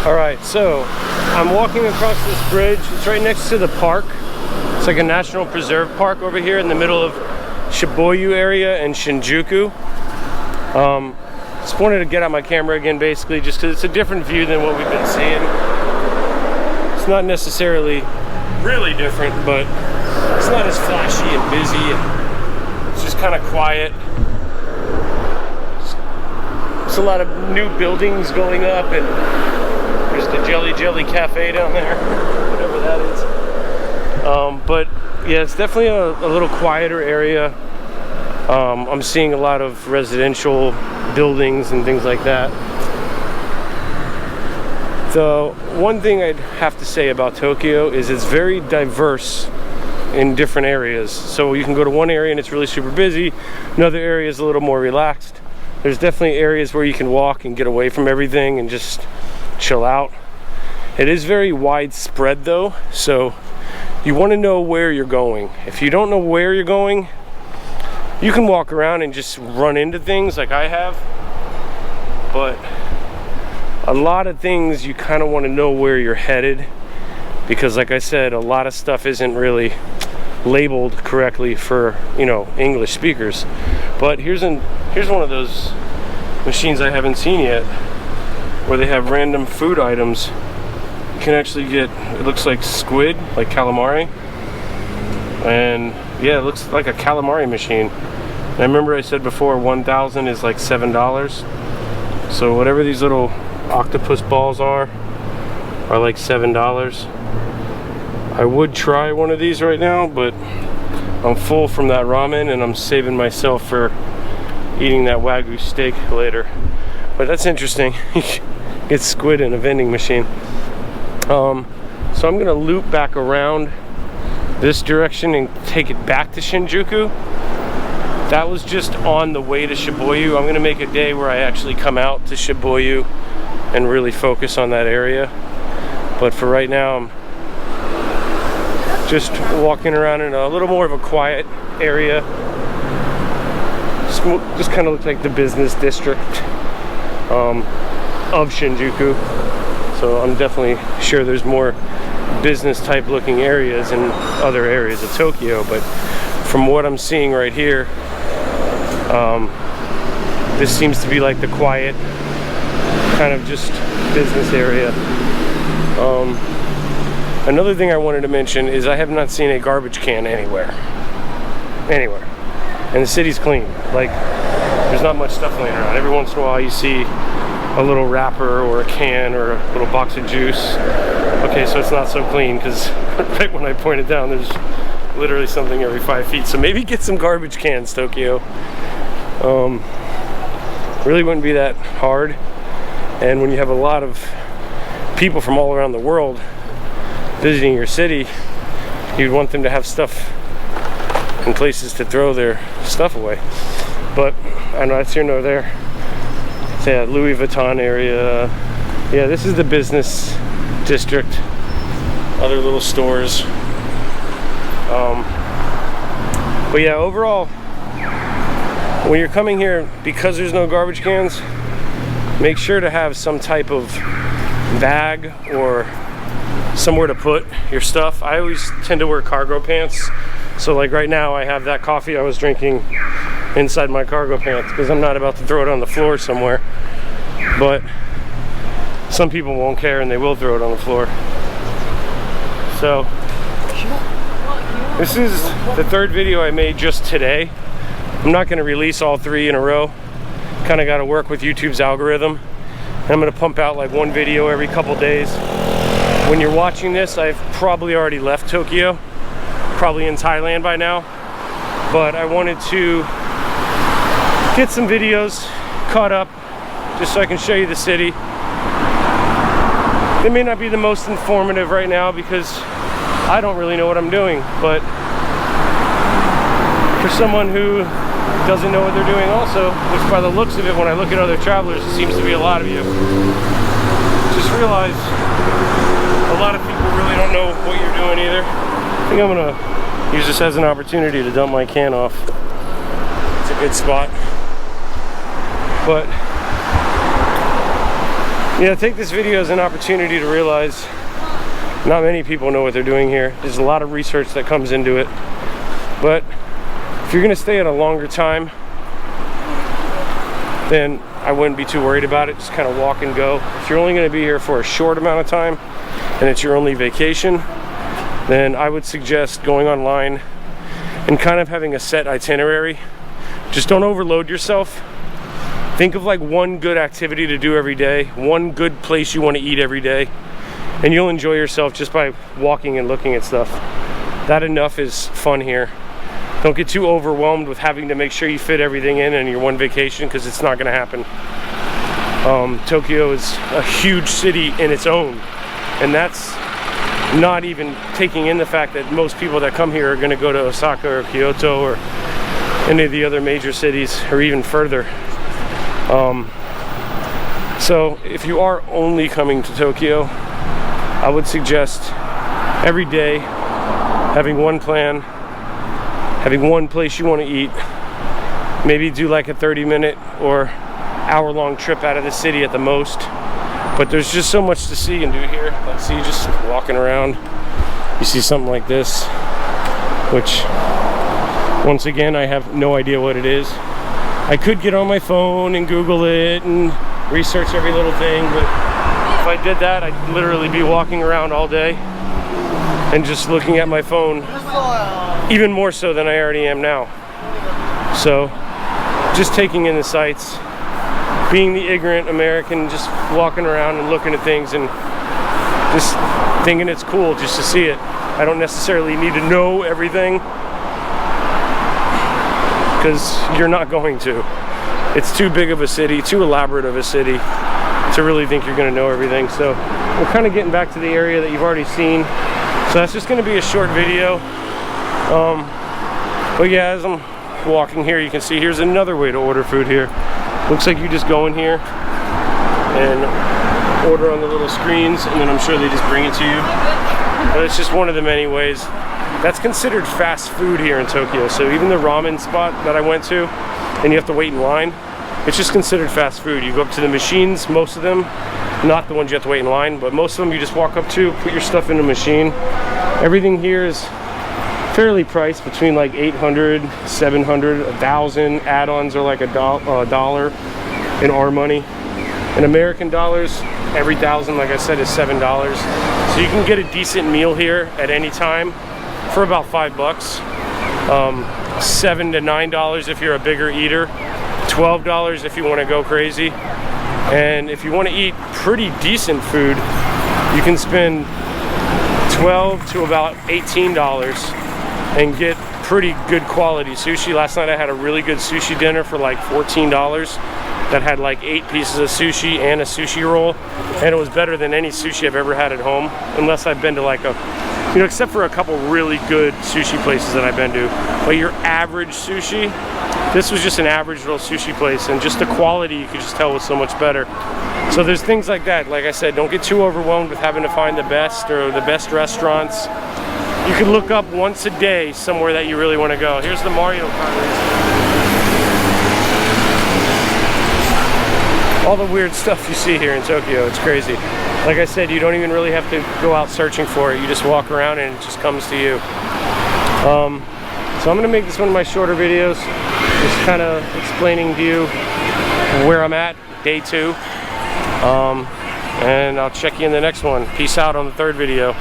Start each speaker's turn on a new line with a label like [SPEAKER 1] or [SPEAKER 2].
[SPEAKER 1] Alright, so I'm walking across this bridge. It's right next to the park. It's like a national preserve park over here in the middle of Shibuya area and Shinjuku. Just wanted to get out my camera again, basically, just because it's a different view than what we've been seeing. It's not necessarily really different, but it's not as flashy and busy, and it's just kind of quiet. There's a lot of new buildings going up, and there's the Jelly Cafe down there, whatever that is. But yeah, it's definitely a little quieter area. I'm seeing a lot of residential buildings and things like that. The one thing I'd have to say about Tokyo is it's very diverse in different areas. So you can go to one area and it's really super busy. Another area is a little more relaxed. There's definitely areas where you can walk and get away from everything and just chill out. It is very widespread though, so you want to know where you're going. If you don't know where you're going, you can walk around and just run into things like I have, but a lot of things you kind of want to know where you're headed, because like I said, a lot of stuff isn't really labeled correctly for, you know, English speakers. But here's one of those machines I haven't seen yet, where they have random food items. You can actually get, it looks like squid, like calamari, and yeah, it looks like a calamari machine. And I remember I said before 1,000 is like $7, so whatever these little octopus balls are like $7. I would try one of these right now, but I'm full from that ramen and I'm saving myself for eating that Wagyu steak later. But that's interesting. Get squid in a vending machine. So I'm gonna loop back around this direction and take it back to Shinjuku. That was just on the way to Shibuya. I'm gonna make a day where I actually come out to Shibuya and really focus on that area. But for right now, I'm just walking around in a little more of a quiet area. Just kind of looks like the business district of Shinjuku. So I'm definitely sure there's more business type looking areas in other areas of Tokyo, but from what I'm seeing right here, this seems to be like the quiet kind of just business area. Another thing I wanted to mention is I have not seen a garbage can anywhere. And the city's clean. Like, there's not much stuff laying around. Every once in a while you see a little wrapper or a can or a little box of juice. Okay, so it's not so clean, because right when I pointed down, there's literally something every 5 feet. So maybe get some garbage cans, Tokyo. Really wouldn't be that hard. And when you have a lot of people from all around the world visiting your city, you'd want them to have stuff and places to throw their stuff away. But I know that's here nor there. It's a Louis Vuitton area. Yeah, this is the business district. Other little stores. But yeah, overall, when you're coming here, because there's no garbage cans, make sure to have some type of bag or somewhere to put your stuff. I always tend to wear cargo pants. So like right now, I have that coffee I was drinking inside my cargo pants because I'm not about to throw it on the floor somewhere. But some people won't care and they will throw it on the floor. So this is the third video I made just today. I'm not going to release all 3 in a row. Kind of got to work with YouTube's algorithm. And I'm going to pump out like 1 video every couple days. When you're watching this, I've probably already left Tokyo. Probably in Thailand by now. But I wanted to get some videos caught up just so I can show you the city. They may not be the most informative right now because I don't really know what I'm doing, but for someone who doesn't know what they're doing also, which by the looks of it, when I look at other travelers, it seems to be a lot of you, just realize a lot of people really don't know what you're doing either. I think I'm gonna use this as an opportunity to dump my can off. It's a good spot. But Yeah, take this video as an opportunity to realize not many people know what they're doing here. There's a lot of research that comes into it. But if you're gonna stay at a longer time, then I wouldn't be too worried about it. Just kind of walk and go. If you're only gonna be here for a short amount of time and it's your only vacation, then I would suggest going online and kind of having a set itinerary. Just don't overload yourself. Think of like one good activity to do every day, one good place you want to eat every day, and you'll enjoy yourself just by walking and looking at stuff. That enough is fun here. Don't get too overwhelmed with having to make sure you fit everything in your one vacation, because it's not going to happen. Tokyo is a huge city in its own, and that's not even taking in the fact that most people that come here are going to go to Osaka or Kyoto or any of the other major cities, or even further. So if you are only coming to Tokyo, I would suggest every day having one plan, having one place you want to eat. Maybe do like a 30-minute or hour-long trip out of the city at the most. But there's just so much to see and do here. Like, see, just walking around, you see something like this, which once again I have no idea what it is. I could get on my phone and Google it and research every little thing, but if I did that, I'd literally be walking around all day and just looking at my phone, even more so than I already am now. So just taking in the sights, being the ignorant American, just walking around and looking at things and just thinking it's cool just to see it. I don't necessarily need to know everything, because you're not going to. It's too big of a city, too elaborate of a city to really think you're gonna know everything. So we're kind of getting back to the area that you've already seen. So that's just gonna be a short video. But yeah, as I'm walking here, you can see here's another way to order food here. Looks like you just go in here and order on the little screens, and then I'm sure they just bring it to you. But it's just one of the many ways. That's considered fast food here in Tokyo. So even the ramen spot that I went to, and you have to wait in line, it's just considered fast food. You go up to the machines, most of them, not the ones you have to wait in line, but most of them you just walk up to, put your stuff in the machine. Everything here is fairly priced, between like 800, 700, 1,000. Add-ons are like a dollar in our money. In American dollars, every 1,000, like I said, is $7. So you can get a decent meal here at any time for about $5. $7 to $9 if you're a bigger eater. $12 if you want to go crazy. And if you want to eat pretty decent food, you can spend $12 to about $18 and get pretty good quality sushi. Last night I had a really good sushi dinner for like $14 that had like 8 pieces of sushi and a sushi roll, and it was better than any sushi I've ever had at home, unless I've been to like a, you know, except for a couple really good sushi places that I've been to. But your average sushi, this was just an average little sushi place, and just the quality you could just tell was so much better. So there's things like that. Like I said, don't get too overwhelmed with having to find the best or the best restaurants. You can look up once a day somewhere that you really want to go. Here's the Mario Kart. All the weird stuff you see here in Tokyo, it's crazy. Like I said, you don't even really have to go out searching for it. You just walk around and it just comes to you. So I'm gonna make this one of my shorter videos, just kind of explaining to you where I'm at, day 2. And I'll check you in the next one. Peace out on the 3rd video.